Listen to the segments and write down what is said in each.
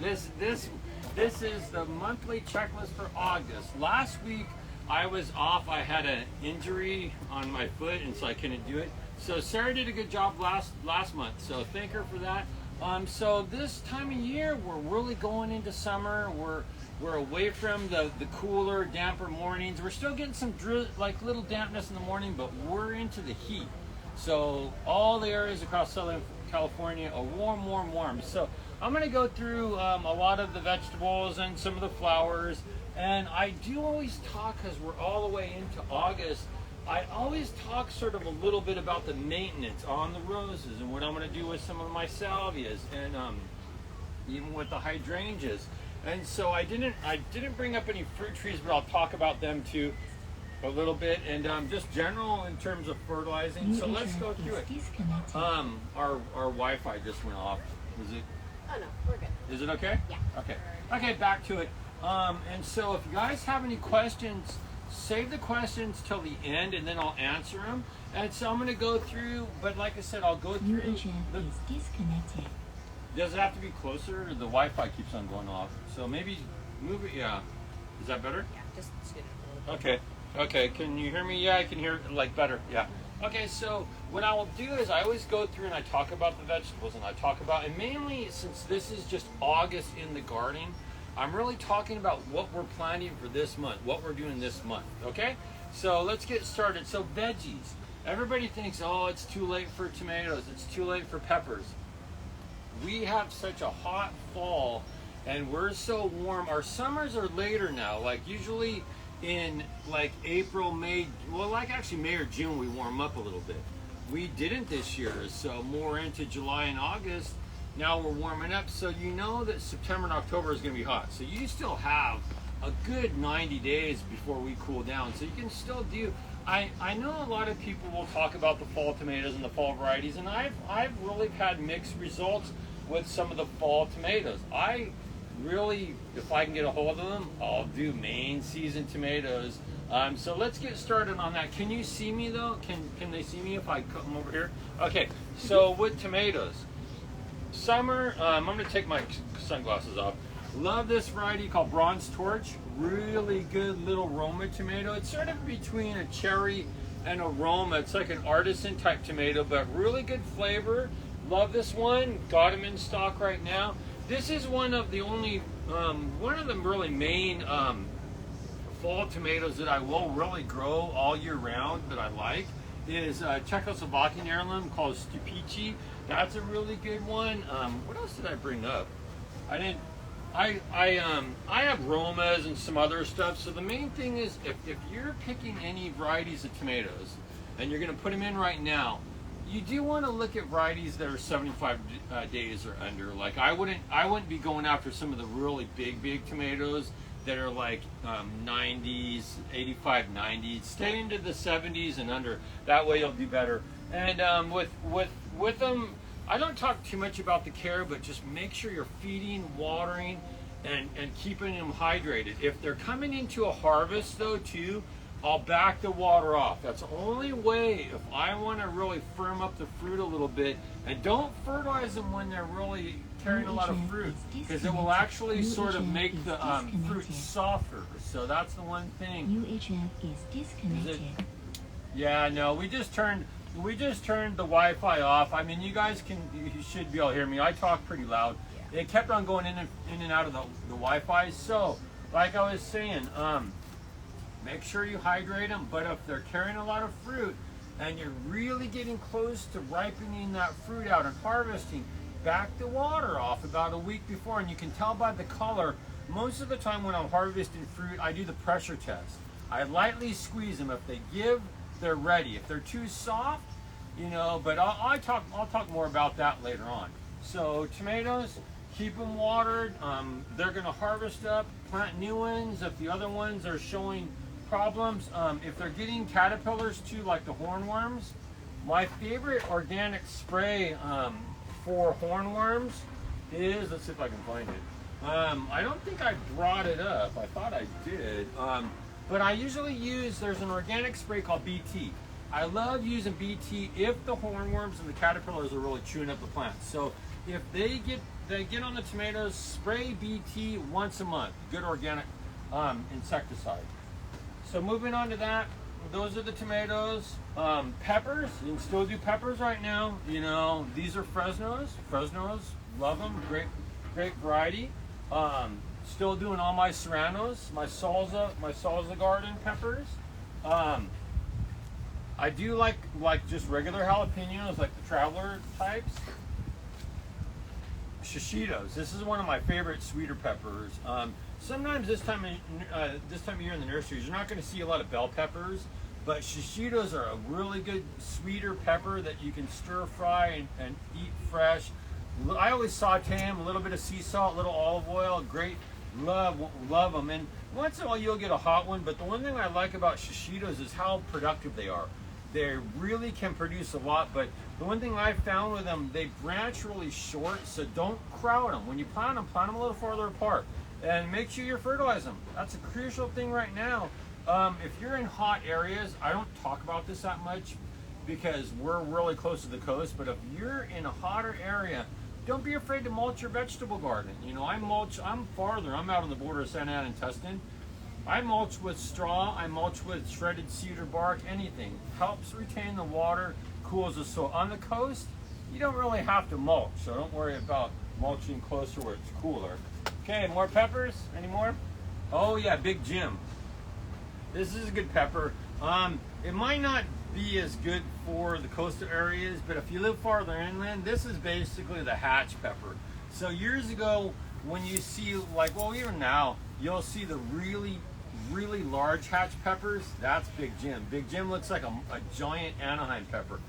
This is the monthly checklist for August. Last week I was off. I had an injury on my foot, and so I couldn't do it. So Sarah did a good job last month. So thank her for that. So this time of year, we're really going into summer. We're away from the cooler, damper mornings. We're still getting some like little dampness in the morning, but we're into the heat. So all the areas across Southern California are warm, warm, warm. So I'm going to go through a lot of the vegetables and some of the flowers. And I do always talk, because we're all the way into August, I always talk sort of a little bit about the maintenance on the roses and what I'm going to do with some of my salvias and even with the hydrangeas. And so I didn't bring up any fruit trees, but I'll talk about them too a little bit, and just general in terms of fertilizing. So let's go through it. Our Wi-Fi just went off. Is it? Oh no, we're good. Is it okay? Yeah. Okay, back to it. And so if you guys have any questions, save the questions till the end, and then I'll answer them. And so I'm going to go through, but like I said, I'll go through. UHF is disconnected. Does it have to be closer, or the Wi-Fi keeps on going off? So maybe move it. Yeah. Is that better? Yeah, just scoot it a little bit. Okay, can you hear me? Yeah, I can hear it like better. Yeah. Okay, so what I will do is I always go through and I talk about the vegetables, and I talk about, and mainly since this is just August in the garden, I'm really talking about what we're planting for this month, what we're doing this month, okay? So let's get started. So veggies. Everybody thinks, oh, it's too late for tomatoes, it's too late for peppers. We have such a hot fall, and we're so warm. Our summers are later now, like usually in like April, May, well, like actually May or June, we warm up a little bit. We didn't this year, so more into July and August. Now we're warming up, so you know that September and October is going to be hot. So you still have a good 90 days before we cool down. So you can still do. I know a lot of people will talk about the fall tomatoes and the fall varieties, and I've really had mixed results with some of the fall tomatoes. I really, if I can get a hold of them, I'll do main season tomatoes. So let's get started on that. Can you see me though? Can they see me if I come over here? Okay, so with tomatoes, summer, I'm going to take my sunglasses off. Love this variety called Bronze Torch. Really good little Roma tomato. It's sort of between a cherry and a Roma. It's like an artisan type tomato, but really good flavor. Love this one. Got them in stock right now. This is one of the only, one of the really main fall tomatoes that I will really grow all year round that I like is Czechoslovakian heirloom called Stupici. That's a really good one. What else did I bring up? I have Romas and some other stuff. So the main thing is if you're picking any varieties of tomatoes and you're going to put them in right now, you do want to look at varieties that are 75 days or under. Like I wouldn't be going after some of the really big tomatoes that are like 90s, 85, 90s. Stay into the 70s and under. That way you'll do better. And with them, I don't talk too much about the care, but just make sure you're feeding, watering, and keeping them hydrated. If they're coming into a harvest though too, I'll back the water off. That's the only way if I want to really firm up the fruit a little bit. And don't fertilize them when they're really carrying a lot of fruit, because it will actually sort of make the fruit softer. So that's the one thing. UHF is disconnected. Yeah, no, we just turned the Wi-Fi off. I mean, you should be able to hear me. I talk pretty loud. Yeah. It kept on going in and out of the Wi-Fi. So, like I was saying, make sure you hydrate them. But if they're carrying a lot of fruit and you're really getting close to ripening that fruit out and harvesting, back the water off about a week before. And you can tell by the color. Most of the time when I'm harvesting fruit, I do the pressure test. I lightly squeeze them. If they give, they're ready. If they're too soft, you know, but I'll talk more about that later on. So tomatoes, keep them watered. They're going to harvest up, plant new ones if the other ones are showing problems. If they're getting caterpillars too, like the hornworms, my favorite organic spray for hornworms is, let's see if I can find it. I don't think I brought it up. I thought I did. But I usually use, there's an organic spray called BT. I love using BT if the hornworms and the caterpillars are really chewing up the plants. So if they get they get on the tomatoes, spray BT once a month, good organic insecticide. So moving on to that, those are the tomatoes. Peppers, you can still do peppers right now. You know, these are Fresnos. Fresnos, love them, great variety. Still doing all my serranos, my salsa garden peppers. I do like just regular jalapenos, like the traveler types. Shishitos. This is one of my favorite sweeter peppers. Sometimes this time of year in the nurseries, you're not going to see a lot of bell peppers, but shishitos are a really good sweeter pepper that you can stir fry and eat fresh. I always saute them, a little bit of sea salt, a little olive oil. Great, love them. And once in a while you'll get a hot one, but the one thing I like about shishitos is how productive they are. They really can produce a lot, but the one thing I've found with them, they branch really short, so don't crowd them. When you plant them a little farther apart. And make sure you fertilize them. That's a crucial thing right now. If you're in hot areas, I don't talk about this that much because we're really close to the coast, but if you're in a hotter area, don't be afraid to mulch your vegetable garden. You know, I'm farther, I'm out on the border of Santa Ana and Tustin. I mulch with straw, I mulch with shredded cedar bark, anything. Helps retain the water, cools the soil. On the coast, you don't really have to mulch, so don't worry about mulching closer where it's cooler. Okay, more peppers? Any more? Oh yeah, Big Jim. This is a good pepper. It might not be as good for the coastal areas, but if you live farther inland, this is basically the hatch pepper. So years ago, when you see even now, you'll see the really large hatch peppers. That's Big Jim. Big Jim looks like a giant Anaheim pepper.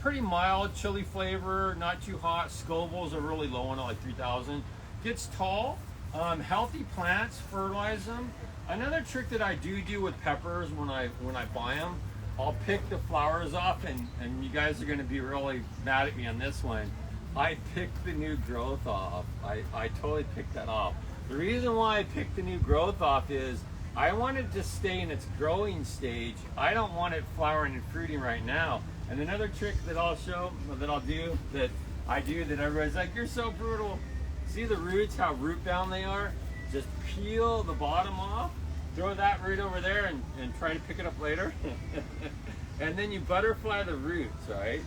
Pretty mild, chili flavor, not too hot. Scovilles are really low on it, like 3,000. Gets tall. Healthy plants, fertilize them. Another trick that I do with peppers when I buy them, I'll pick the flowers off, and you guys are going to be really mad at me on this one. I picked the new growth off. I totally picked that off. The reason why I picked the new growth off is I want it to stay in its growing stage. I don't want it flowering and fruiting right now. And another trick that I'll do that everybody's like, you're so brutal. See the roots, how root bound they are? Just peel the bottom off, throw that root over there and try to pick it up later. And then you butterfly the roots, right?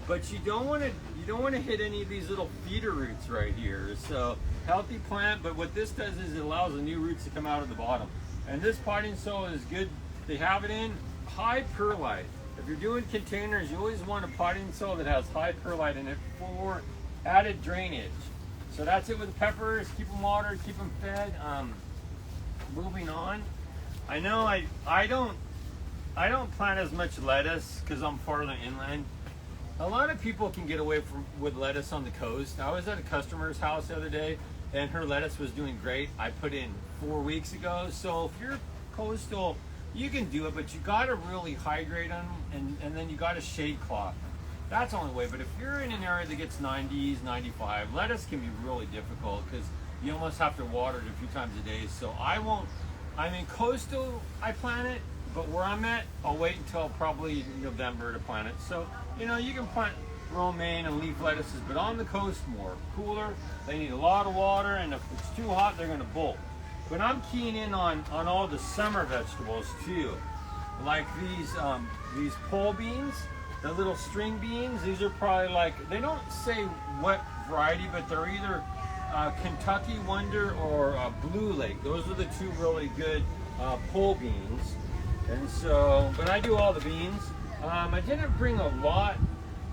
But you don't want to hit any of these little feeder roots right here. So healthy plant, but what this does is it allows the new roots to come out of the bottom. And this potting soil is good. They have it in high perlite. If you're doing containers, you always want a potting soil that has high perlite in it for added drainage. So that's it with the peppers. Keep them watered, keep them fed. Moving on. I know I don't plant as much lettuce because I'm farther inland. A lot of people can get away with lettuce on the coast. I was at a customer's house the other day, and her lettuce was doing great. I put in 4 weeks ago. So if you're coastal, you can do it, but you got to really hydrate them, and then you got to shade cloth. That's the only way. But if you're in an area that gets 90s, 95, lettuce can be really difficult because you almost have to water it a few times a day. So coastal, I plant it, but where I'm at, I'll wait until probably November to plant it. So, you can plant romaine and leaf lettuces, but on the coast more. Cooler, they need a lot of water, and if it's too hot, they're gonna bolt. But I'm keying in on all the summer vegetables too. Like these pole beans, the little string beans. These are probably they don't say what variety, but they're either Kentucky Wonder or Blue Lake. Those are the two really good pole beans. And so, but I do all the beans. I didn't bring a lot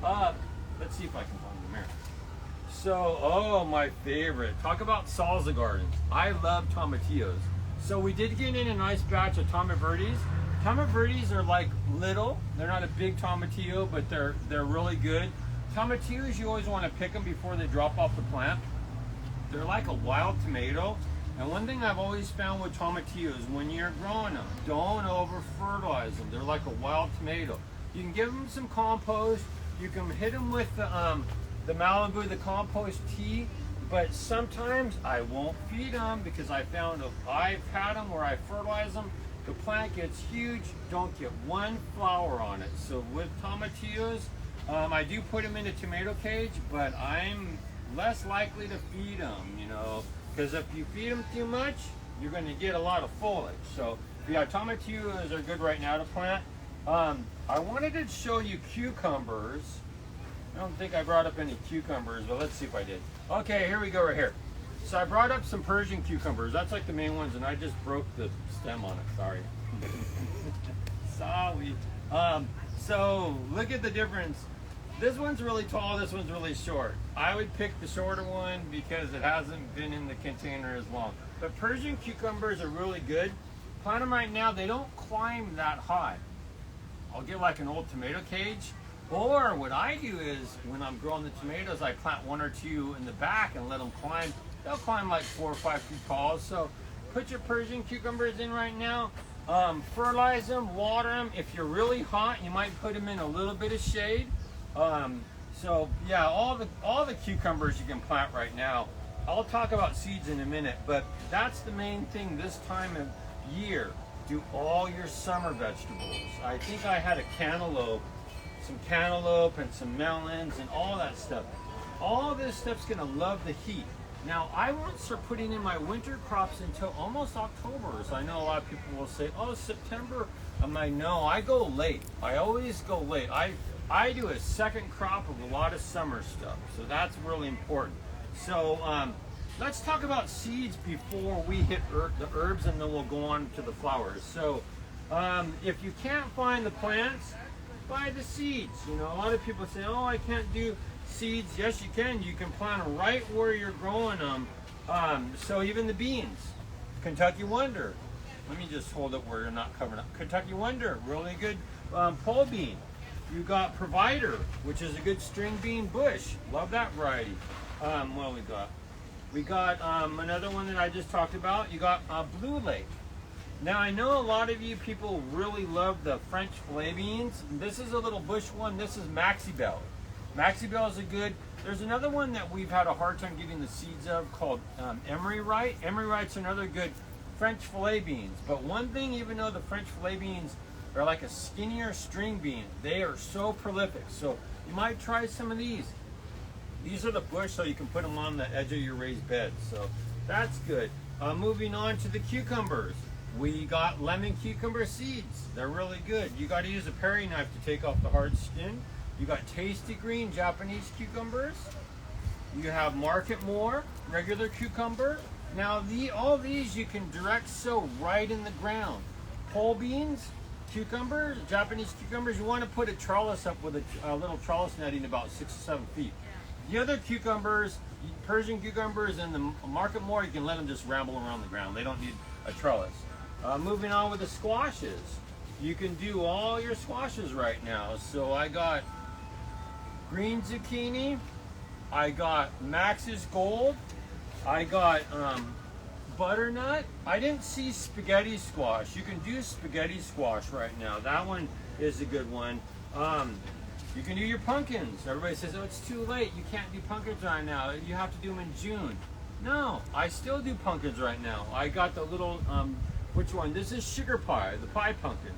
up. Let's see if I can find the mirror. So, my favorite. Talk about salsa gardens. I love tomatillos. So we did get in a nice batch of tomaverdes. Tomaverdes are like little. They're not a big tomatillo, but they're really good. Tomatillos, you always want to pick them before they drop off the plant. They're like a wild tomato. And one thing I've always found with tomatillos, when you're growing them, don't over fertilize them. They're like a wild tomato. You can give them some compost. You can hit them with the Malibu, the compost tea. But sometimes I won't feed them because I found I've had them where I fertilize them. The plant gets huge, don't get one flower on it. So with tomatillos, I do put them in a tomato cage, but I'm less likely to feed them, you know, because if you feed them too much, you're going to get a lot of foliage. So yeah, tomatillos are good right now to plant. I wanted to show you cucumbers. I don't think I brought up any cucumbers, but let's see if I did. Okay, here we go right here. So I brought up some Persian cucumbers. That's like the main ones, and I just broke the stem on it. Sorry. Sorry. So look at the difference. This one's really tall, this one's really short. I would pick the shorter one because it hasn't been in the container as long. But Persian cucumbers are really good. Plant them right now, they don't climb that high. I'll get like an old tomato cage, or what I do is when I'm growing the tomatoes, I plant one or two in the back and let them climb. They'll climb like 4 or 5 feet tall. So put your Persian cucumbers in right now. Fertilize them, water them. If you're really hot, you might put them in a little bit of shade. So yeah, all the cucumbers you can plant right now. I'll talk about seeds in a minute, but that's the main thing this time of year. Do all your summer vegetables. I think I had a cantaloupe, some cantaloupe and some melons and all that stuff. All this stuff's gonna love the heat. Now, I won't start putting in my winter crops until almost October. So I know a lot of people will say, oh, September. I'm like, no, I go late. I always go late. I do a second crop of a lot of summer stuff. So that's really important. So let's talk about seeds before we hit the herbs, and then we'll go on to the flowers. So if you can't find the plants, buy the seeds. You know, a lot of people say, oh, I can't do seeds. Yes, you can. You can plant them right where you're growing them. So even the beans, Kentucky Wonder. Let me just hold it where you're not covering up. Kentucky Wonder, really good pole bean. You got Provider, which is a good string bean bush. Love that variety. What we got? We got another one that I just talked about. You got Blue Lake. Now I know a lot of you people really love the French filet beans. This is a little bush one. This is Maxi Bell. Maxi Bell is a good. There's another one that we've had a hard time getting the seeds of called Emery Wright. Emery Wright's another good French filet beans. But one thing, even though the French filet beans are like a skinnier string bean, they are so prolific. So you might try some of these. These are the bush, so you can put them on the edge of your raised bed. So that's good. Moving on to the cucumbers. We got lemon cucumber seeds. They're really good. You got to use a paring knife to take off the hard skin. You got Tasty Green Japanese cucumbers. You have Market More regular cucumber. Now all these you can direct sow right in the ground. Pole beans, cucumbers, Japanese cucumbers. You want to put a trellis up with a little trellis netting about 6 or 7 feet. The other cucumbers, Persian cucumbers and the Market More, you can let them just ramble around the ground. They don't need a trellis. Moving on with the squashes. You can do all your squashes right now. So I got green zucchini. I got Max's Gold. I got butternut. I didn't see spaghetti squash. You can do spaghetti squash right now. That one is a good one. You can do your pumpkins. Everybody says, oh, it's too late. You can't do pumpkins right now. You have to do them in June. No, I still do pumpkins right now. I got the little, which one? This is sugar pie, the pie pumpkin.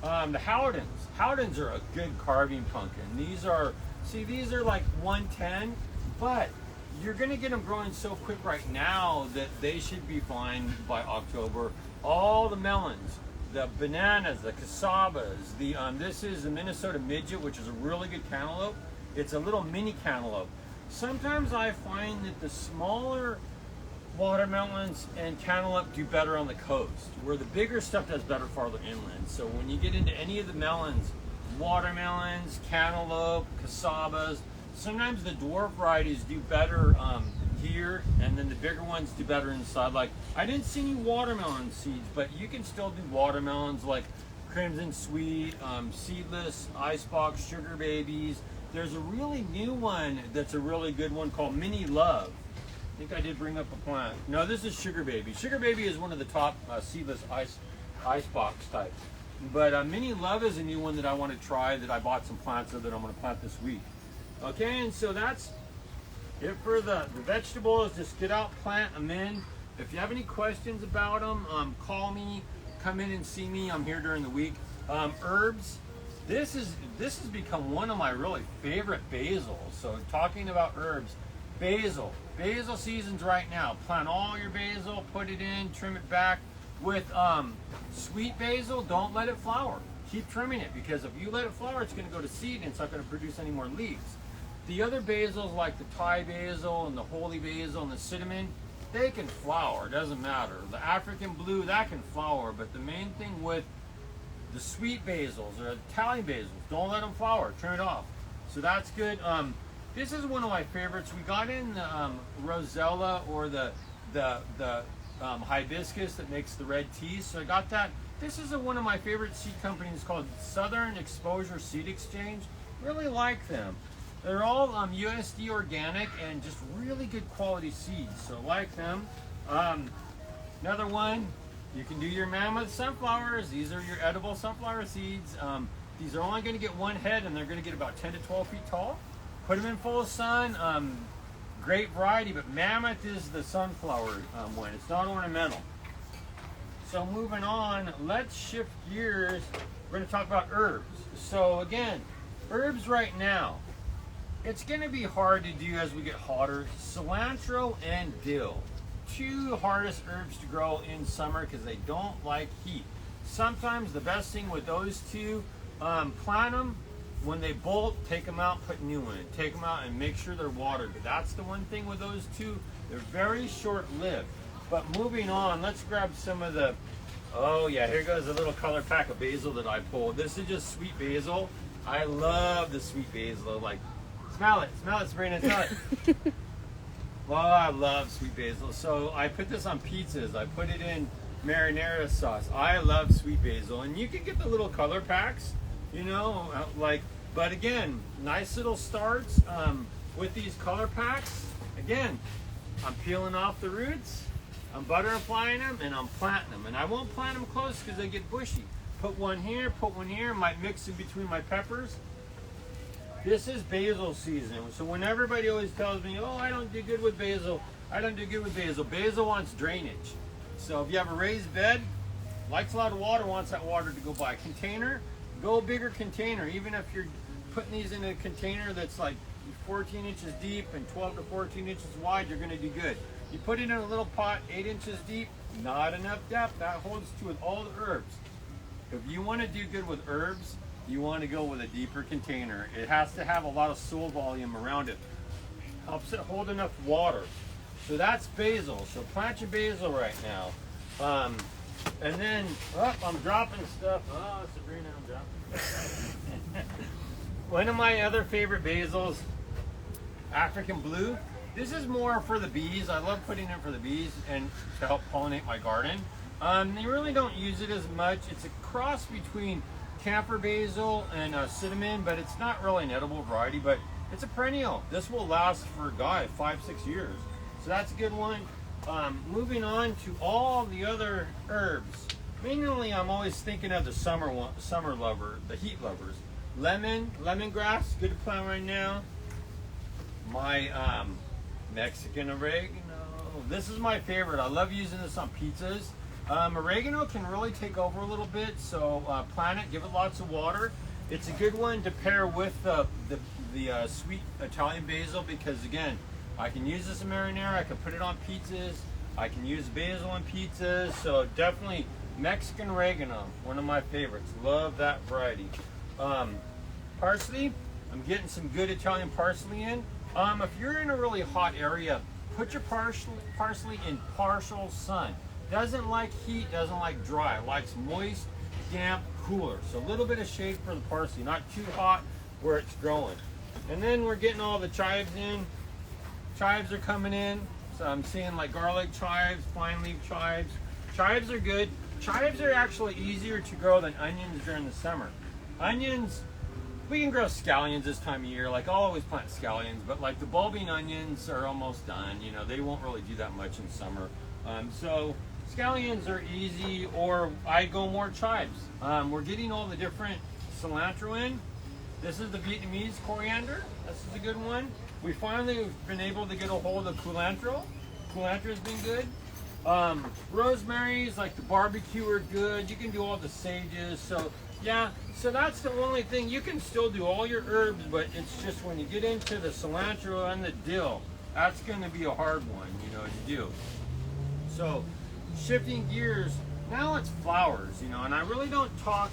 The Howdens. Howdens are a good carving pumpkin. These are like 110, but you're gonna get them growing so quick right now that they should be fine by October. All the melons, the bananas, the casabas, this is the Minnesota midget, which is a really good cantaloupe. It's a little mini cantaloupe. Sometimes I find that the smaller watermelons and cantaloupe do better on the coast, where the bigger stuff does better farther inland. So when you get into any of the melons, watermelons, cantaloupe, casabas, sometimes the dwarf varieties do better here, and then the bigger ones do better inside. Like, I didn't see any watermelon seeds, but you can still do watermelons like Crimson Sweet, seedless, icebox, sugar babies. There's a really new one that's a really good one called Mini Love. I think I did bring up a plant. No, this is Sugar Baby. Sugar Baby is one of the top seedless icebox types. But Mini Love is a new one that I want to try, that I bought some plants of that I'm going to plant this week. Okay, and so that's it for the vegetables. Just get out, plant them in. If you have any questions about them, call me, come in and see me. I'm here during the week. Herbs. This has become one of my really favorite basils. So talking about herbs, Basil. Basil season's right now. Plant all your basil, put it in, trim it back. With sweet basil, don't let it flower. Keep trimming it, because if you let it flower, it's going to go to seed and it's not going to produce any more leaves. The other basils, like the Thai basil and the holy basil and the cinnamon, they can flower, it doesn't matter. The African blue, that can flower, but the main thing with the sweet basils or Italian basils, don't let them flower, turn it off. So that's good. This is one of my favorites. We got in the Rosella, or the hibiscus that makes the red tea. So I got that. This is one of my favorite seed companies called Southern Exposure Seed Exchange. Really like them. They're all USD organic and just really good quality seeds. So like them. Another one, you can do your mammoth sunflowers. These are your edible sunflower seeds. These are only going to get one head, and they're going to get about 10 to 12 feet tall. Put them in full sun. Great variety, but mammoth is the sunflower one. It's not ornamental. So moving on, let's shift gears. We're going to talk about herbs. So again, herbs right now, it's going to be hard to do as we get hotter. Cilantro and dill, two hardest herbs to grow in summer because they don't like heat. Sometimes the best thing with those two, plant them. When they bolt, take them out, put new in. Take them out and make sure they're watered. But that's the one thing with those two, they're very short-lived. But moving on, let's grab some of the, oh yeah, here goes a little color pack of basil that I pulled. This is just sweet basil. I love the sweet basil. Like, smell it, Sabrina, smell it. Well, I love sweet basil. So I put this on pizzas. I put it in marinara sauce. I love sweet basil. And you can get the little color packs, you know, like, but again, nice little starts with these color packs. Again, I'm peeling off the roots. I'm butterflying them, and I'm planting them. And I won't plant them close because they get bushy. Put one here, might mix in between my peppers. This is basil season. So when everybody always tells me, oh, I don't do good with basil, basil wants drainage. So if you have a raised bed, likes a lot of water, wants that water to go by. Container, go bigger container. Even if you're putting these in a container that's like 14 inches deep and 12 to 14 inches wide, you're going to do good. You put it in a little pot 8 inches deep, not enough depth. That holds true with all the herbs. If you want to do good with herbs, you want to go with a deeper container. It has to have a lot of soil volume around it. Helps it hold enough water. So that's basil. So plant your basil right now. And then, oh, I'm dropping stuff. Oh, Sabrina, I'm dropping. One of my other favorite basils, African blue. This is more for the bees. I love putting it for the bees and to help pollinate my garden. They really don't use it as much. It's a cross between camphor basil and cinnamon, but it's not really an edible variety, but it's a perennial. This will last for, God, 5-6 years. So that's a good one. Moving on to all the other herbs. Mainly, I'm always thinking of the summer lover, the heat lovers. Lemongrass, good to plant right now. My Mexican oregano. This is my favorite. I love using this on pizzas. Oregano can really take over a little bit, so plant it, give it lots of water. It's a good one to pair with the sweet Italian basil because, again, I can use this in marinara, I can put it on pizzas, I can use basil on pizzas, so definitely Mexican oregano, one of my favorites. Love that variety. Parsley, I'm getting some good Italian parsley in. If you're in a really hot area, put your parsley in partial sun. Doesn't like heat, doesn't like dry. It likes moist, damp, cooler. So a little bit of shade for the parsley, not too hot where it's growing. And then we're getting all the chives in. Chives are coming in. So I'm seeing like garlic chives, fine leaf chives. Chives are good. Chives are actually easier to grow than onions during the summer. Onions, we can grow scallions this time of year. Like I'll always plant scallions, but like the bulbing onions are almost done. You know, they won't really do that much in summer. So scallions are easy, or I go more chives. We're getting all the different cilantro in. This is the Vietnamese coriander. This is a good one. We finally have been able to get a hold of culantro. Culantro's been good. Rosemary's, like the barbecue, are good. You can do all the sages. So yeah, so that's the only thing. You can still do all your herbs, but it's just when you get into the cilantro and the dill, That's going to be a hard one, you know, to do. So, shifting gears, now it's flowers, you know, and I really don't talk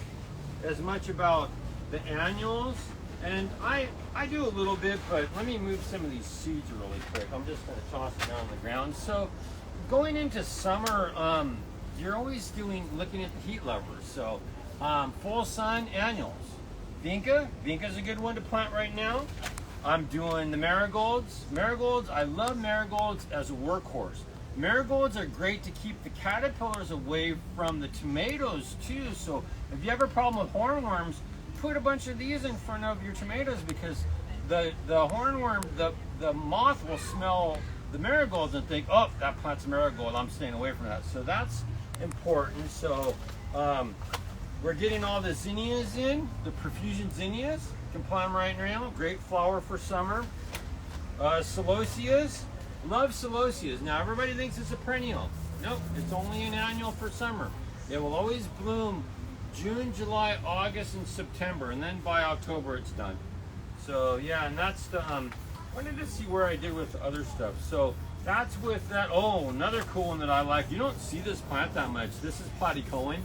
as much about the annuals, and I do a little bit, but let me move some of these seeds really quick. I'm just going to toss them down on the ground. So, going into summer, you're always looking at the heat lovers. So, full sun annuals. Vinca's a good one to plant right now. I'm doing the marigolds. Marigolds, I love marigolds as a workhorse. Marigolds are great to keep the caterpillars away from the tomatoes too. So if you have a problem with hornworms, put a bunch of these in front of your tomatoes, because the hornworm, the moth will smell the marigolds and think, oh, that plant's a marigold, I'm staying away from that. So that's important. So we're getting all the zinnias in, the profusion zinnias. You can plant them right now. Great flower for summer. Celosias. Love celosias. Now everybody thinks it's a perennial. Nope, it's only an annual for summer. It will always bloom June, July, August, and September, and then by October it's done. So yeah, and that's the wanted to see where I did with other stuff. So that's with that. Oh, another cool one that I like. You don't see this plant that much. This is platycoan,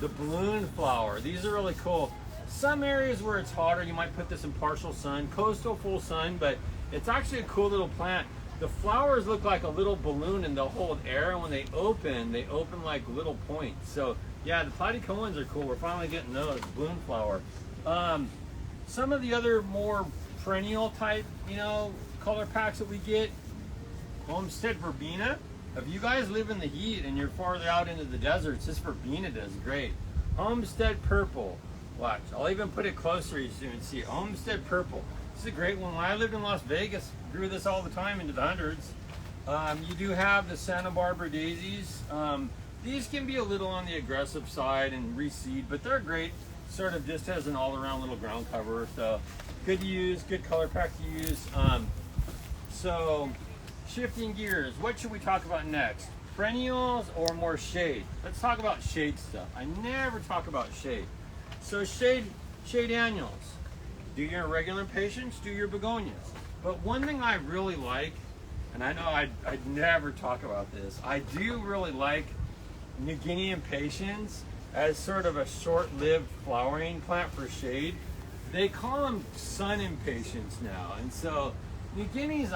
the balloon flower. These are really cool. Some areas where it's hotter, you might put this in partial sun, coastal full sun, but it's actually a cool little plant. The flowers look like a little balloon and they'll hold air, and when they open like little points. So yeah, the platycoans are cool. We're finally getting those, balloon flower. Some of the other more perennial type, you know, color packs that we get, Homestead verbena. If you guys live in the heat and you're farther out into the deserts, this verbena does great. Homestead purple. Watch, I'll even put it closer so you can see it. Homestead purple. This is a great one. When I lived in Las Vegas, grew this all the time into the hundreds. You do have the Santa Barbara daisies. These can be a little on the aggressive side and reseed, but they're great. Sort of just as an all-around little ground cover. So good to use, good color pack to use. So shifting gears, what should we talk about next? Perennials or more shade? Let's talk about shade stuff. I never talk about shade. So shade annuals. Do your irregular impatiens, do your begonias. But one thing I really like, and I know I'd never talk about this, I do really like New Guinea impatiens as sort of a short-lived flowering plant for shade. They call them sun impatiens now, and so New Guineas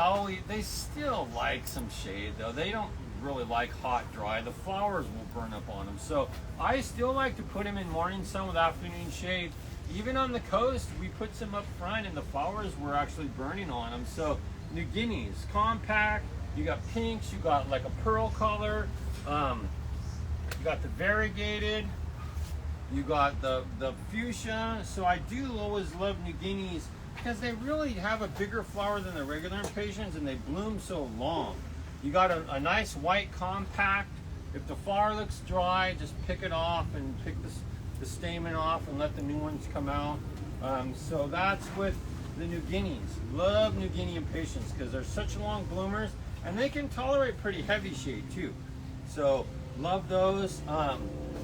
they still like some shade though. They don't really like hot, dry. The flowers will burn up on them. So I still like to put them in morning sun with afternoon shade. Even on the coast, we put some up front and the flowers were actually burning on them. So New Guineas, compact, you got pinks, you got like a pearl color, you got the variegated, you got the fuchsia. So I do always love New Guineas because they really have a bigger flower than the regular impatiens and they bloom so long. You got a nice white compact. If the flower looks dry, just pick it off and pick the stamen off and let the new ones come out. So that's with the New Guineas. Love New Guinea impatiens because they're such long bloomers and they can tolerate pretty heavy shade too. So love those.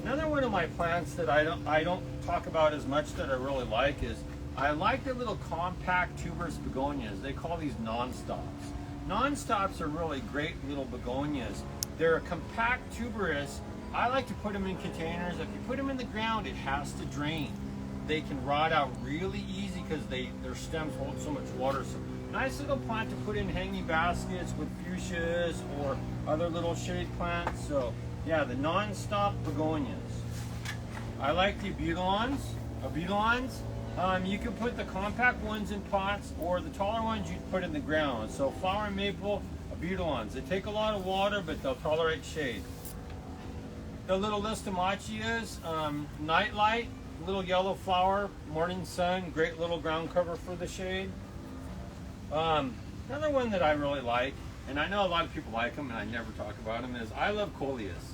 Another one of my plants that I don't talk about as much that I really like is I like the little compact tuberous begonias. They call these non-stops. Non-stops are really great little begonias. They're a compact tuberous. I like to put them in containers. If you put them in the ground, it has to drain. They can rot out really easy because their stems hold so much water. So nice little plant to put in hanging baskets with fuchsias or other little shade plants. So yeah, the non-stop begonias. I like the abutylons. You can put the compact ones in pots or the taller ones you'd put in the ground. So flower maple, abutylons. They take a lot of water, but they'll tolerate shade. The little listamachias, nightlight, little yellow flower, morning sun, great little ground cover for the shade. Another one that I really like, and I know a lot of people like them and I never talk about them, is I love coleus.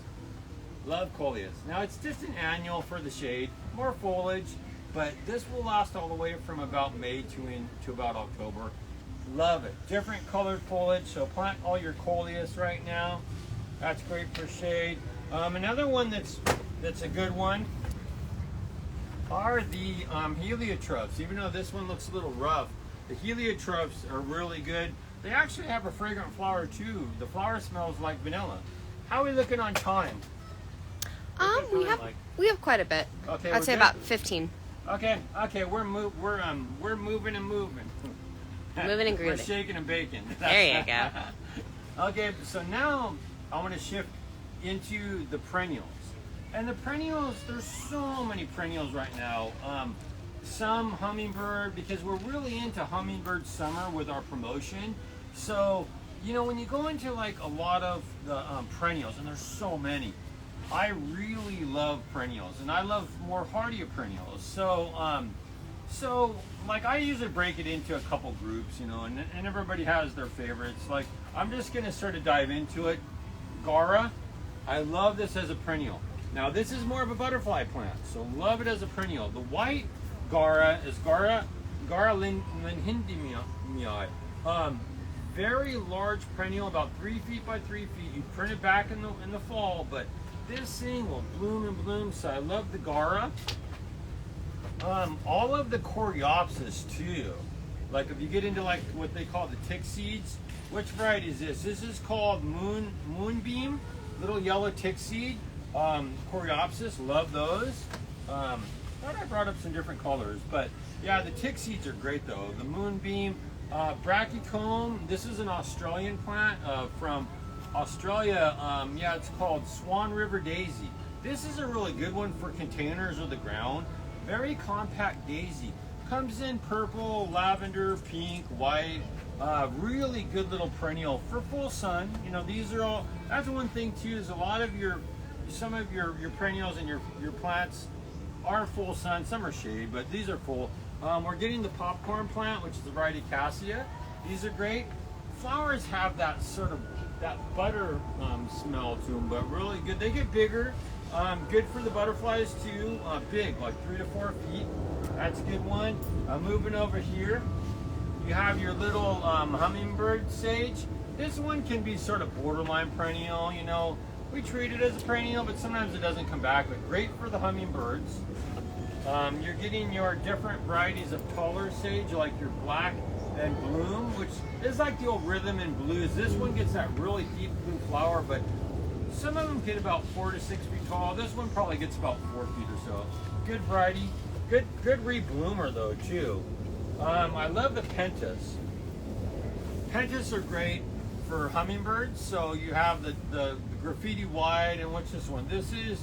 Love coleus. Now it's just an annual for the shade, more foliage, but this will last all the way from about May to about October. Love it. Different colored foliage, so plant all your coleus right now. That's great for shade. Another one that's a good one are the heliotropes. Even though this one looks a little rough, the heliotropes are really good. They actually have a fragrant flower too. The flower smells like vanilla. How are we looking on time? We have quite a bit. Okay, I'd we're say good? about 15. Okay, we're moving and moving. Moving and We're grooving. shaking and baking. There you go. Okay, so now I want to shift into the perennials. And the perennials, there's so many perennials right now. Some hummingbird, because we're really into hummingbird summer with our promotion. So, you know, when you go into like a lot of the perennials, and there's so many, I really love perennials, and I love more hardier perennials. So like I usually break it into a couple groups, you know, and everybody has their favorites. Like I'm just gonna sort of dive into it. Gara, I love this as a perennial. Now this is more of a butterfly plant, so love it as a perennial. The white Gara is Gara linhindemii. Very large perennial, about 3 feet by 3 feet. You print it back in the fall, but this thing will bloom and bloom. So I love the Gara. All of the coreopsis too. Like if you get into like what they call the tick seeds, which variety is this? This is called moonbeam, little yellow tick seed. Coreopsis, love those. Thought I brought up some different colors, but yeah, the tick seeds are great though. The moonbeam, brachycomb. This is an Australian plant from Australia. Yeah, it's called Swan River Daisy. This is a really good one for containers or the ground. Very compact daisy. Comes in purple, lavender, pink, white. Really good little perennial for full sun. You know, these are all. That's one thing too. Is a lot of some of your perennials and your plants are full sun. Some are shade, but these are full. We're getting the popcorn plant, which is the variety cassia. These are great. Flowers have that sort of that butter smell to them, but really good. They get bigger. Good for the butterflies too. Big, like 3 to 4 feet. That's a good one. Moving over here, you have your little hummingbird sage. This one can be sort of borderline perennial. You know, we treat it as a perennial, but sometimes it doesn't come back. But great for the hummingbirds. You're getting your different varieties of taller sage, like your black and bloom, which is like the old rhythm and blues. This one gets that really deep blue flower, but some of them get about 4 to 6 feet tall. This one probably gets about 4 feet or so. Good variety. Good rebloomer though too. I love the pentas. Pentas are great for hummingbirds. So you have the graffiti white, and what's this one? This is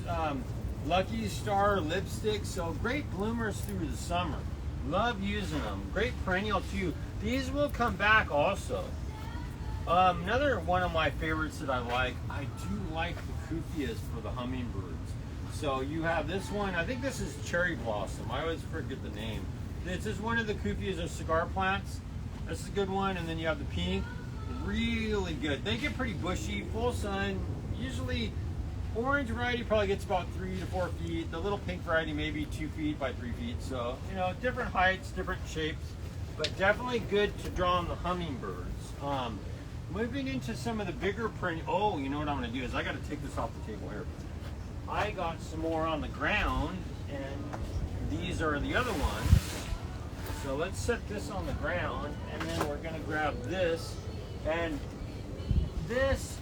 Lucky Star lipstick. So great bloomers through the summer. Love using them. Great perennial too. These will come back also. Another one of my favorites that I do like the kufiyas for the hummingbirds. So you have this one, I think this is cherry blossom. I always forget the name. This is one of the kufiyas or cigar plants. This is a good one. And then you have the pink, really good. They get pretty bushy, full sun. Usually orange variety probably gets about 3 to 4 feet. The little pink variety maybe 2 feet by 3 feet. So, you know, different heights, different shapes, but definitely good to draw on the hummingbirds. Moving into some of the bigger perennial. Oh, you know what I'm going to do is I got to take this off the table here. I got some more on the ground, and these are the other ones. So let's set this on the ground, and then we're going to grab this. And this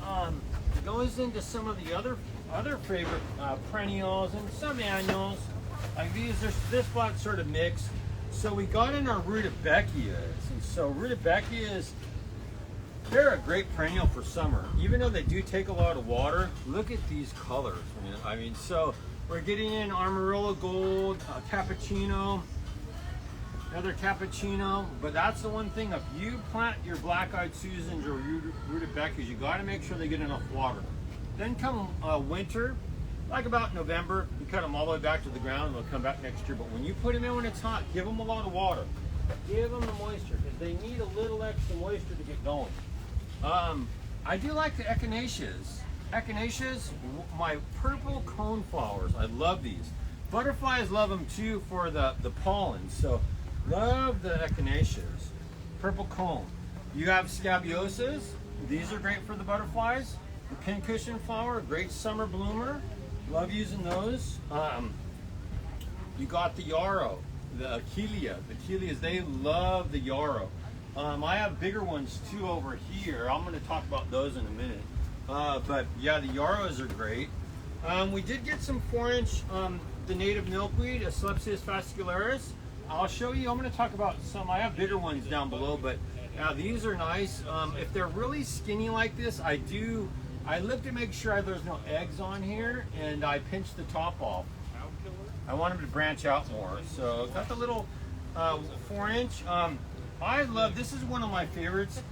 goes into some of the other favorite perennials and some annuals. Like these, this spot's sort of mixed. So we got in our rudbeckias, and so rudbeckias, they're a great perennial for summer. Even though they do take a lot of water, look at these colors, man. I mean, so we're getting in Amarillo Gold, Cappuccino, another Cappuccino. But that's the one thing, if you plant your black-eyed Susans or rudbeckias, you gotta make sure they get enough water. Then come winter, like about November, you cut them all the way back to the ground and they'll come back next year. But when you put them in when it's hot, give them a lot of water. Give them the moisture, because they need a little extra moisture to get going. I do like the echinaceas. Echinaceas, my purple cone flowers, I love these. Butterflies love them too for the pollen, so love the echinaceas. Purple cone. You have scabiosas, these are great for the butterflies. The pincushion flower, great summer bloomer, love using those. You got the yarrow, the achillea. The achilleas, they love the yarrow. I have bigger ones too over here. I'm going to talk about those in a minute. But yeah, the yarrows are great. We did get some 4-inch, the native milkweed, Asclepias fascicularis. I'll show you. I'm going to talk about some. I have bigger ones down below, but these are nice. If they're really skinny like this, I look to make sure there's no eggs on here, and I pinch the top off. I want them to branch out more. So got the little 4-inch. I love, this is one of my favorites.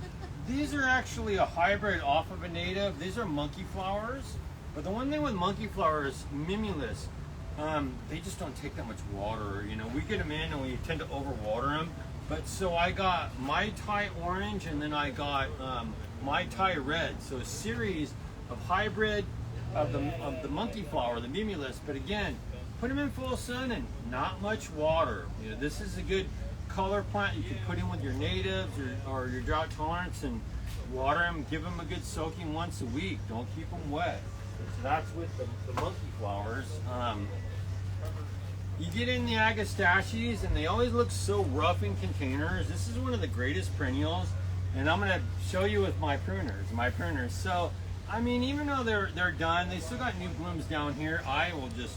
These are actually a hybrid off of a native. These are monkey flowers. But the one thing with monkey flowers, mimulus, they just don't take that much water. You know, we get them in and we tend to overwater them. But so I got Mai Tai orange, and then I got Mai Tai red. So a series of hybrid of the monkey flower, the mimulus. But again, put them in full sun and not much water. You know, this is a good color plant you can put in with your natives or your drought tolerance, and water them. Give them a good soaking once a week. Don't keep them wet. So that's with the monkey flowers. You get in the agastaches, and they always look so rough in containers. This is one of the greatest perennials, and I'm going to show you with my pruners. So, I mean, even though they're done, they still got new blooms down here. I will just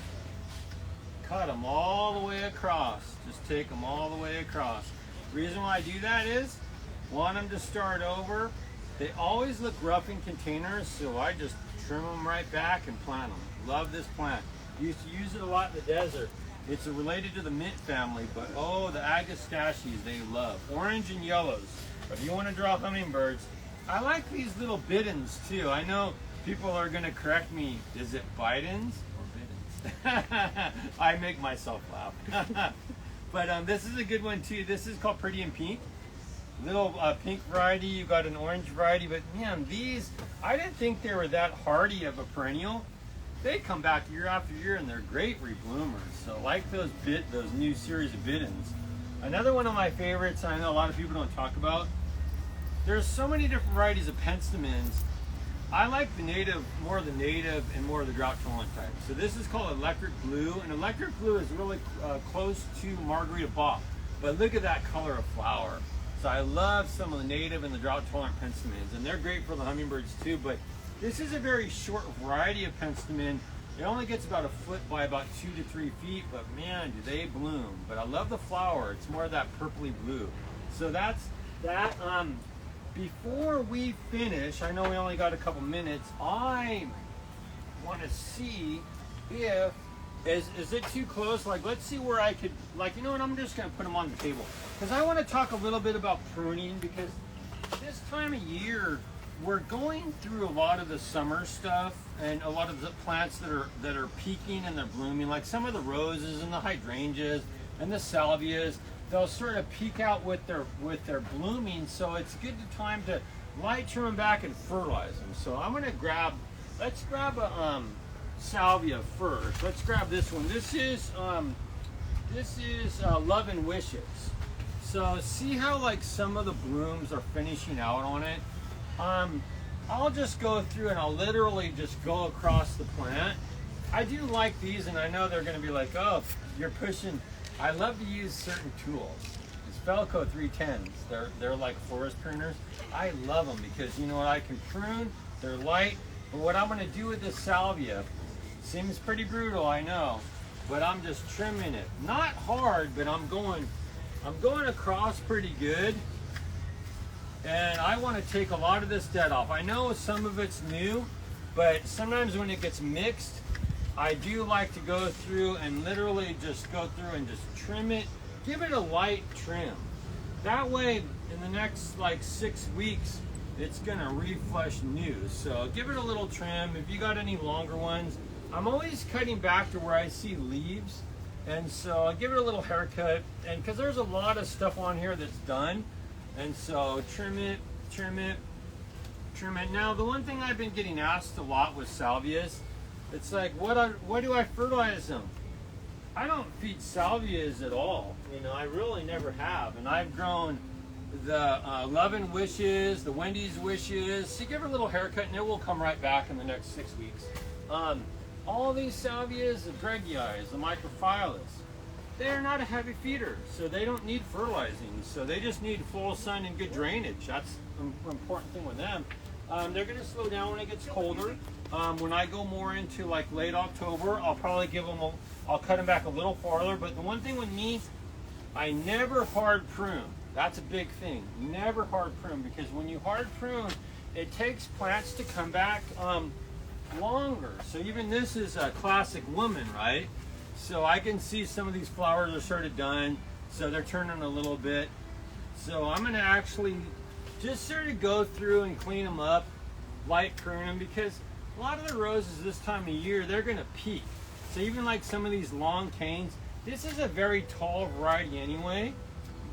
cut them all the way across. Just take them all the way across. The reason why I do that is, want them to start over. They always look rough in containers, so I just trim them right back and plant them. Love this plant. Used to use it a lot in the desert. It's related to the mint family, but oh, the agastaches they love. Orange and yellows. If you want to draw hummingbirds, I like these little biddens too. I know people are going to correct me. Is it bidens or biddens? I make myself laugh. But this is a good one too. This is called Pretty in Pink. Little pink variety. You got an orange variety, but man, these, I didn't think they were that hardy of a perennial. They come back year after year, and they're great rebloomers. So like those new series of biddens. Another one of my favorites, I know a lot of people don't talk about. There's so many different varieties of penstemons. I like the native, more of the native and more of the drought tolerant type. So this is called electric blue, and electric blue is really close to Margarita Bach. But look at that color of flower. So I love some of the native and the drought tolerant penstemons, and they're great for the hummingbirds too. But this is a very short variety of penstemon. It only gets about a foot by about 2 to 3 feet, but man, do they bloom. But I love the flower. It's more of that purpley blue. So that's that. Before we finish, I know we only got a couple minutes. I want to see if, is it too close? Like, let's see where I could, like, you know what, I'm just going to put them on the table. Because I want to talk a little bit about pruning, because this time of year, we're going through a lot of the summer stuff and a lot of the plants that are peaking and they're blooming, like some of the roses and the hydrangeas and the salvias. They'll sort of peak out with their blooming, so it's good time to light trim them back and fertilize them. So I'm going to let's grab a salvia first. Let's grab this one. This is Love and Wishes. So see how like some of the blooms are finishing out on it. I'll just go through and I'll literally just go across the plant. I do like these, and I know they're going to be like, oh, you're pushing. I love to use certain tools. It's Felco 310s. They're like forest pruners. I love them because you know what, I can prune. They're light. But what I'm going to do with this salvia seems pretty brutal, I know, but I'm just trimming it. Not hard, but I'm going across pretty good. And I want to take a lot of this dead off. I know some of it's new, but sometimes when it gets mixed, I do like to go through and literally just go through and just trim it. Give it a light trim. That way, in the next like 6 weeks, it's gonna reflush new. So give it a little trim. If you got any longer ones, I'm always cutting back to where I see leaves. And so I'll give it a little haircut. And because there's a lot of stuff on here that's done. And so trim it, trim it, trim it. Now, the one thing I've been getting asked a lot with salvias, it's like, what do I fertilize them? I don't feed salvias at all. You know, I really never have. And I've grown the Love and Wishes, the Wendy's Wishes. So give her a little haircut and it will come right back in the next 6 weeks. All these salvias, the Gregii, the Microphyllus, they're not a heavy feeder, so they don't need fertilizing. So they just need full sun and good drainage. That's an important thing with them. They're going to slow down when it gets colder. When I go more into like late October, I'll probably give them, I'll cut them back a little farther. But the one thing with me, I never hard prune. That's a big thing. Never hard prune, because when you hard prune, it takes plants to come back longer. So even this is a classic woman, right? So I can see some of these flowers are sort of done, so they're turning a little bit. So I'm going to actually just sort of go through and clean them up, light prune them, because a lot of the roses this time of year, they're going to peak. So even like some of these long canes, this is a very tall variety anyway.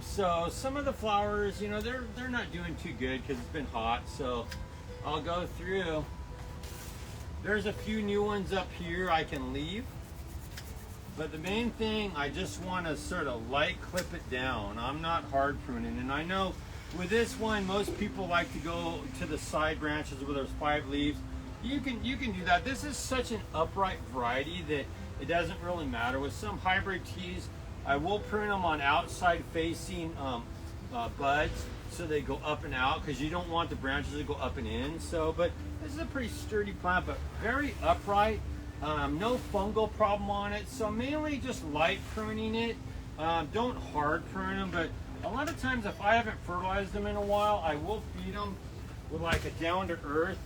So some of the flowers, you know, they're not doing too good because it's been hot. So I'll go through. There's a few new ones up here I can leave. But the main thing, I just want to sort of light clip it down. I'm not hard pruning. And I know with this one, most people like to go to the side branches where there's 5 leaves. You can do that. This is such an upright variety that it doesn't really matter. With some hybrid teas, I will prune them on outside facing buds, so they go up and out, because you don't want the branches to go up and in. So, but this is a pretty sturdy plant, but very upright. No fungal problem on it. So mainly just light pruning it. Don't hard prune them, but a lot of times if I haven't fertilized them in a while, I will feed them with like a down to earth.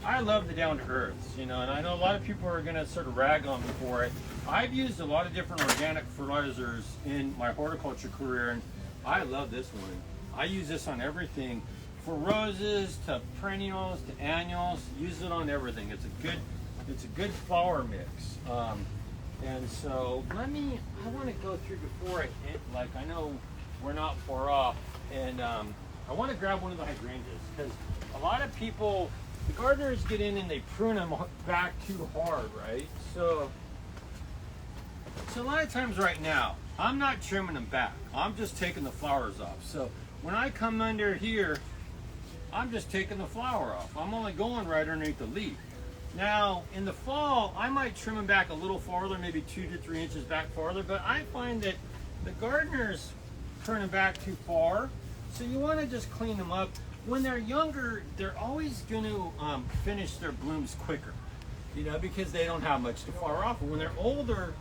I love the down to earths, you know, and I know a lot of people are going to sort of rag on me for it. I've used a lot of different organic fertilizers in my horticulture career, and I love this one. I use this on everything, for roses to perennials to annuals. Use it on everything. It's a good flower mix. And so I want to go through before I know we're not far off, and I want to grab one of the hydrangeas, because a lot of people, the gardeners, get in and they prune them back too hard, right? So a lot of times right now, I'm not trimming them back. I'm just taking the flowers off. So when I come under here, I'm just taking the flower off. I'm only going right underneath the leaf. Now, in the fall, I might trim them back a little farther, maybe 2 to 3 inches back farther, but I find that the gardeners prune them back too far. So you want to just clean them up. When they're younger, they're always going to finish their blooms quicker, you know, because they don't have much to flower off. But when they're older,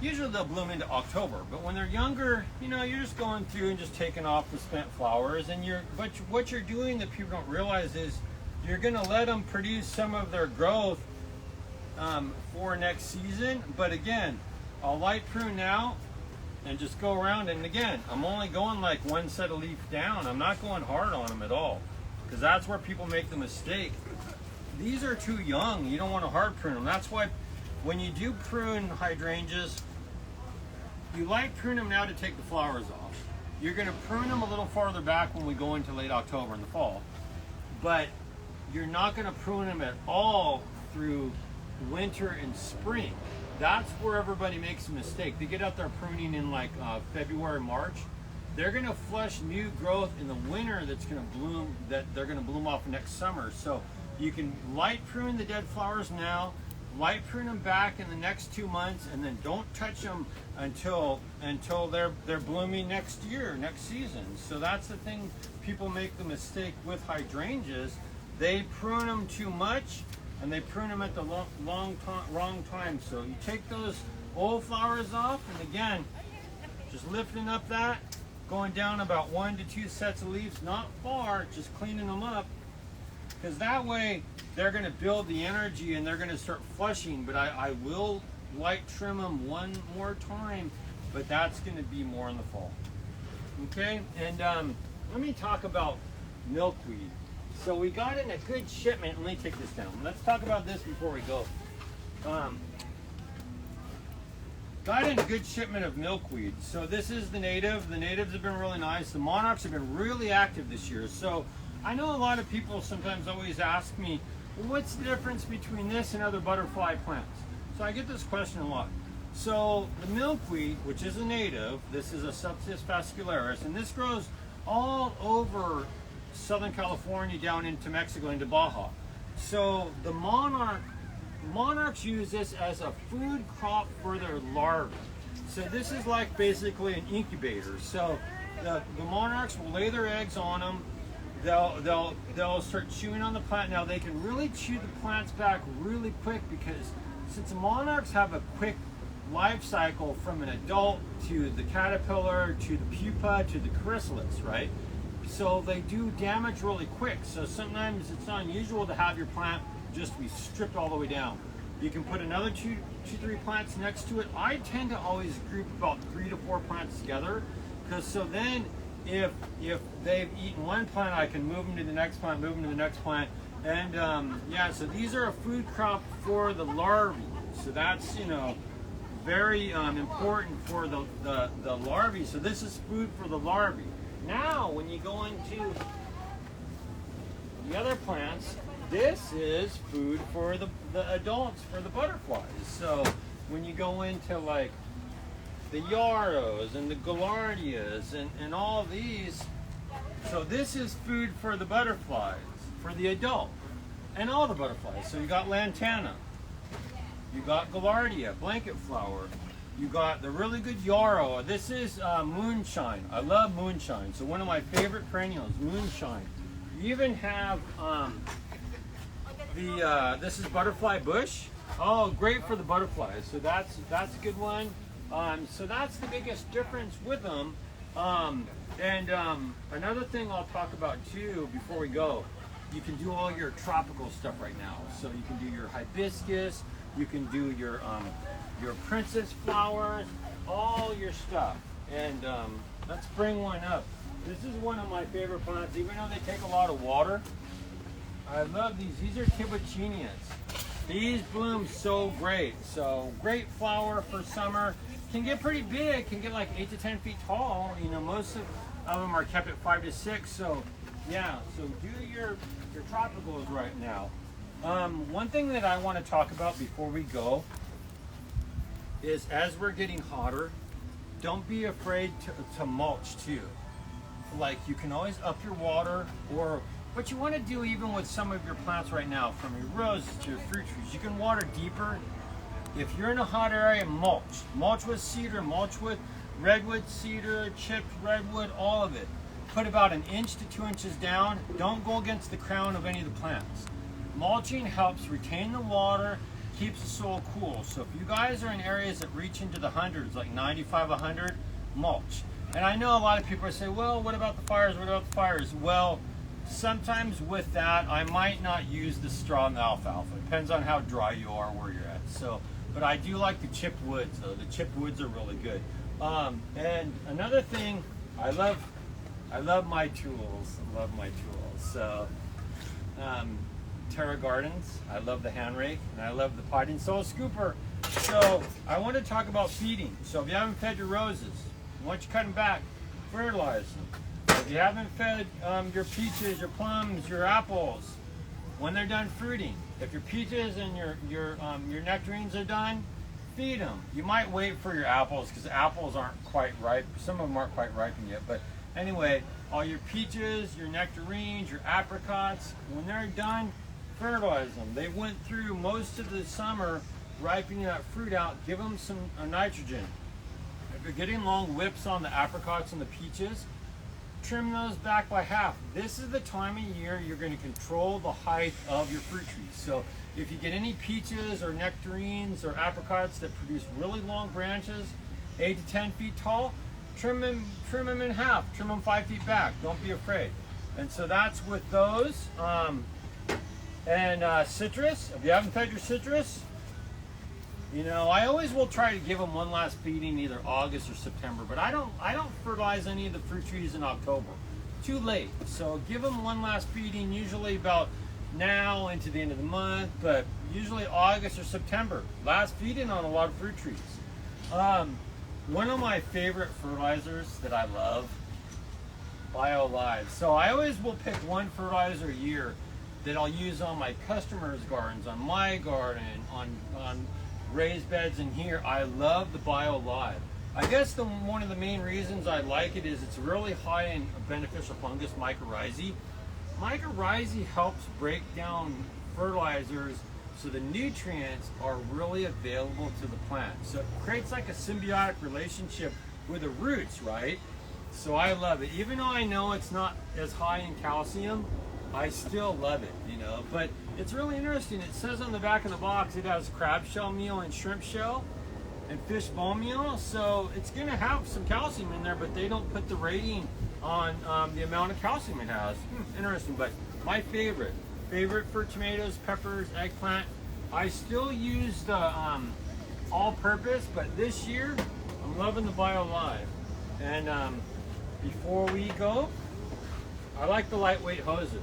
usually they'll bloom into October. But when they're younger, you know, you're just going through and just taking off the spent flowers. And but what you're doing that people don't realize is you're going to let them produce some of their growth for next season. But again, I'll light prune now and just go around, and again, I'm only going like one set of leaf down. I'm not going hard on them at all, because that's where people make the mistake. These are too young. You don't want to hard prune them. That's why when you do prune hydrangeas, you light prune them now to take the flowers off. You're going to prune them a little farther back when we go into late October in the fall, but you're not going to prune them at all through winter and spring. That's where everybody makes a mistake. They get out there pruning in like February, March. They're going to flush new growth in the winter that's going to bloom, that they're going to bloom off next summer. So you can light prune the dead flowers now, light prune them back in the next 2 months, and then don't touch them until they're blooming next year, next season. So that's the thing, people make the mistake with hydrangeas. They prune them too much, and they prune them at the wrong time. So you take those old flowers off, and again, just lifting up that, going down about 1 to 2 sets of leaves, not far, just cleaning them up, because that way they're going to build the energy and they're going to start flushing. But I will light trim them one more time, but that's going to be more in the fall. Okay, and let me talk about milkweed. So we got in a good shipment. Let me take this down. Let's talk about this before we go. Got in a good shipment of milkweed. So this is the native. The natives have been really nice. The monarchs have been really active this year. So I know a lot of people sometimes always ask me, well, what's the difference between this and other butterfly plants? So I get this question a lot. So the milkweed, which is a native, this is a Subsys fascicularis, and this grows all over Southern California down into Mexico, into Baja. So the monarchs use this as a food crop for their larvae. So this is like basically an incubator. So the monarchs will lay their eggs on them. They'll start chewing on the plant. Now they can really chew the plants back really quick because since the monarchs have a quick life cycle from an adult to the caterpillar to the pupa to the chrysalis, right? So they do damage really quick. So sometimes it's not unusual to have your plant just be stripped all the way down. You can put another two, 3 plants next to it. I tend to always group about 3 to 4 plants together, because so then if they've eaten one plant, I can move them to the next plant, move them to the next plant, and yeah. So these are a food crop for the larvae. So that's very important for the larvae. So this is food for the larvae. Now, when you go into the other plants, this is food for the adults, for the butterflies. So when you go into like the yarrows and the gaillardias and all these, so this is food for the butterflies, for the adult, and all the butterflies. So you got lantana, you got gaillardia, blanket flower, you got the really good yarrow. This is moonshine. I love moonshine. So one of my favorite perennials, moonshine. You even have this is butterfly bush. Oh, great for the butterflies. So that's a good one. So that's the biggest difference with them. Another thing I'll talk about too before we go, you can do all your tropical stuff right now. So you can do your hibiscus, you can do your princess flowers, all your stuff. And let's bring one up. This is one of my favorite plants, even though they take a lot of water. I love these. These are tibucinias. These bloom so great. So great flower for summer. Can get pretty big. Can get like 8 to 10 feet tall. Most of them are kept at 5 to 6. So yeah. So do your tropicals right now. One thing that I want to talk about before we go is, as we're getting hotter, don't be afraid to mulch too. Like, you can always up your water, or what you want to do even with some of your plants right now, from your roses to your fruit trees, you can water deeper. If you're in a hot area, mulch. Mulch with cedar, mulch with redwood, cedar, chipped redwood, all of it. Put about 1 inch to 2 inches down. Don't go against the crown of any of the plants. Mulching helps retain the water, keeps the soil cool. So if you guys are in areas that reach into the hundreds, like 95, 100, mulch. And I know a lot of people say, well, what about the fires? What about the fires? Well, sometimes with that, I might not use the straw and the alfalfa. It depends on how dry you are, where you're at. So, but I do like the chipped woods, though. The chipped woods are really good. And another thing, I love my tools. I love my tools. So, Terra Gardens, I love the hand rake, and I love the potting soil scooper. So I want to talk about feeding. So if you haven't fed your roses, once you cut them back, fertilize them. If you haven't fed your peaches, your plums, your apples, when they're done fruiting, if your peaches and your nectarines are done, feed them. You might wait for your apples, because apples aren't quite ripe. Some of them aren't quite ripened yet, but anyway, all your peaches, your nectarines, your apricots, when they're done, fertilize them. They went through most of the summer ripening that fruit out. Give them some nitrogen. If you're getting long whips on the apricots and the peaches, trim those back by half. This is the time of year you're going to control the height of your fruit trees. So if you get any peaches or nectarines or apricots that produce really long branches, 8 to 10 feet tall, trim them in half. Trim them 5 feet back. Don't be afraid. And so that's with those. Citrus, if you haven't fed your citrus, I always will try to give them one last feeding, either August or September, but I don't fertilize any of the fruit trees in October. Too late. So give them one last feeding, usually about now into the end of the month, but usually August or September. Last feeding on a lot of fruit trees. One of my favorite fertilizers that I love, BioLive. So I always will pick one fertilizer a year that I'll use on my customers' gardens, on my garden, on raised beds in here. I love the BioLive. I guess one of the main reasons I like it is it's really high in beneficial fungus, mycorrhizae. Mycorrhizae helps break down fertilizers So the nutrients are really available to the plant. So it creates like a symbiotic relationship with the roots, right? So I love it. Even though I know it's not as high in calcium, I still love it, you know. But it's really interesting. It says on the back of the box it has crab shell meal and shrimp shell and fish bone meal. So it's going to have some calcium in there, but they don't put the rating on the amount of calcium it has. Interesting. But my favorite for tomatoes, peppers, eggplant, I still use the all-purpose, but this year I'm loving the Bio Live. And before we go, I like the lightweight hoses.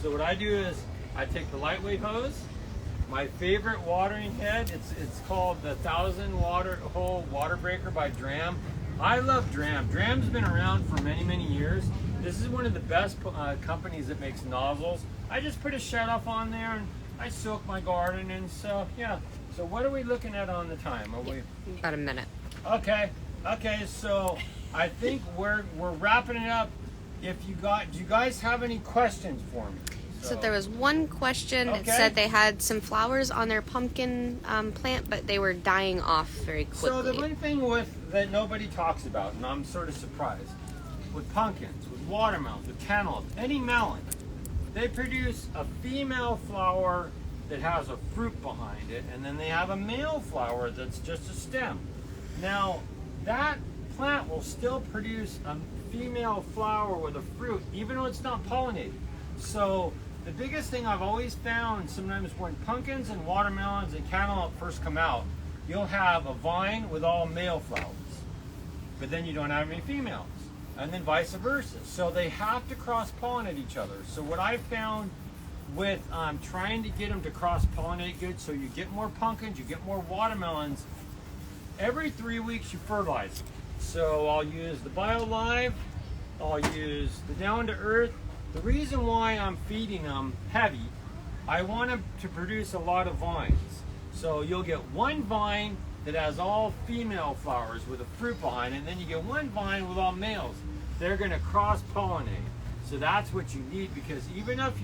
So what I do is I take the lightweight hose, my favorite watering head, it's called the 1,000 hole water breaker by Dram. I love Dram. Dram's been around for many, many years. This is one of the best companies that makes nozzles. I just put a shut off on there and I soak my garden, and so yeah. So what are we looking at on the time? Are we About a minute. okay? So I think we're wrapping it up. Do you guys have any questions for me? So there was one question. It Okay. said they had some flowers on their pumpkin plant, but they were dying off very quickly. So the one thing that nobody talks about, and I'm sort of surprised, with pumpkins, with watermelons, with cantaloupes, any melon, they produce a female flower that has a fruit behind it, and then they have a male flower that's just a stem. Now, that plant will still produce a female flower with a fruit, even though it's not pollinated. So the biggest thing I've always found, sometimes when pumpkins and watermelons and cantaloupe first come out, you'll have a vine with all male flowers, but then you don't have any females, and then vice versa. So they have to cross-pollinate each other. So what I found with trying to get them to cross-pollinate good, so you get more pumpkins, you get more watermelons, every 3 weeks you fertilize them. So I'll use the Bio Live, I'll use the Down to Earth. The reason why I'm feeding them heavy, I want them to produce a lot of vines. So you'll get one vine that has all female flowers with a fruit behind it, and then you get one vine with all males. They're going to cross-pollinate. So that's what you need, because even if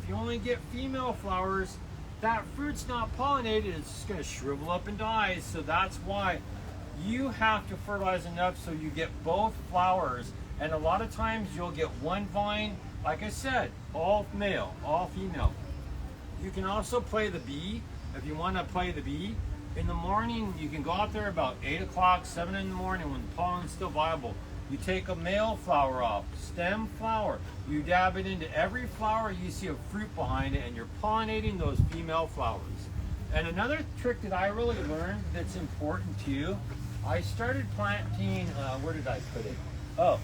you only get female flowers, that fruit's not pollinated, it's just going to shrivel up and die. So that's why you have to fertilize enough so you get both flowers. And a lot of times you'll get one vine, like I said, all male, all female. You can also play the bee. If you want to play the bee, in the morning you can go out there about 8 o'clock, 7 in the morning when the pollen's still viable. You take a male flower off, stem flower. You dab it into every flower, you see a fruit behind it, and you're pollinating those female flowers. And another trick that I really learned that's important too, I started planting, where did I put it? Oh,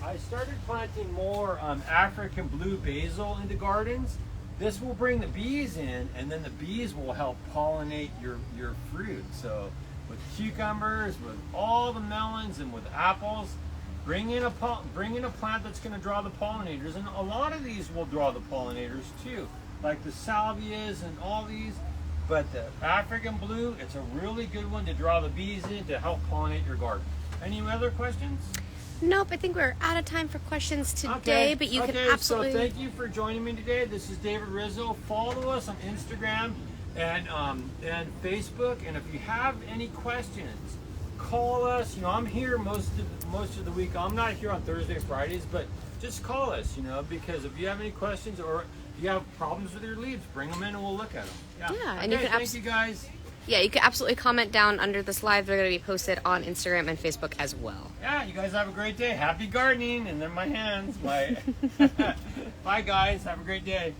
I started planting more African blue basil into gardens. This will bring the bees in, and then the bees will help pollinate your fruit. So with cucumbers, with all the melons, and with apples, bring in a plant that's going to draw the pollinators, and a lot of these will draw the pollinators too, like the salvias and all these. But the African blue, it's a really good one to draw the bees in to help pollinate your garden. Any other questions? Nope, I think we're out of time for questions today, but you can absolutely... So thank you for joining me today. This is David Rizzo. Follow us on Instagram and Facebook, and if you have any questions, call us. You know, I'm here most of the week. I'm not here on Thursday and Fridays, but just call us, you know, because if you have any questions or you have problems with your leaves, bring them in and we'll look at them. Yeah, okay, and you can thank you guys. Yeah, you can absolutely comment down under this live. They're going to be posted on Instagram and Facebook as well. Yeah, you guys have a great day. Happy gardening, and then my hands. Bye, guys. Have a great day.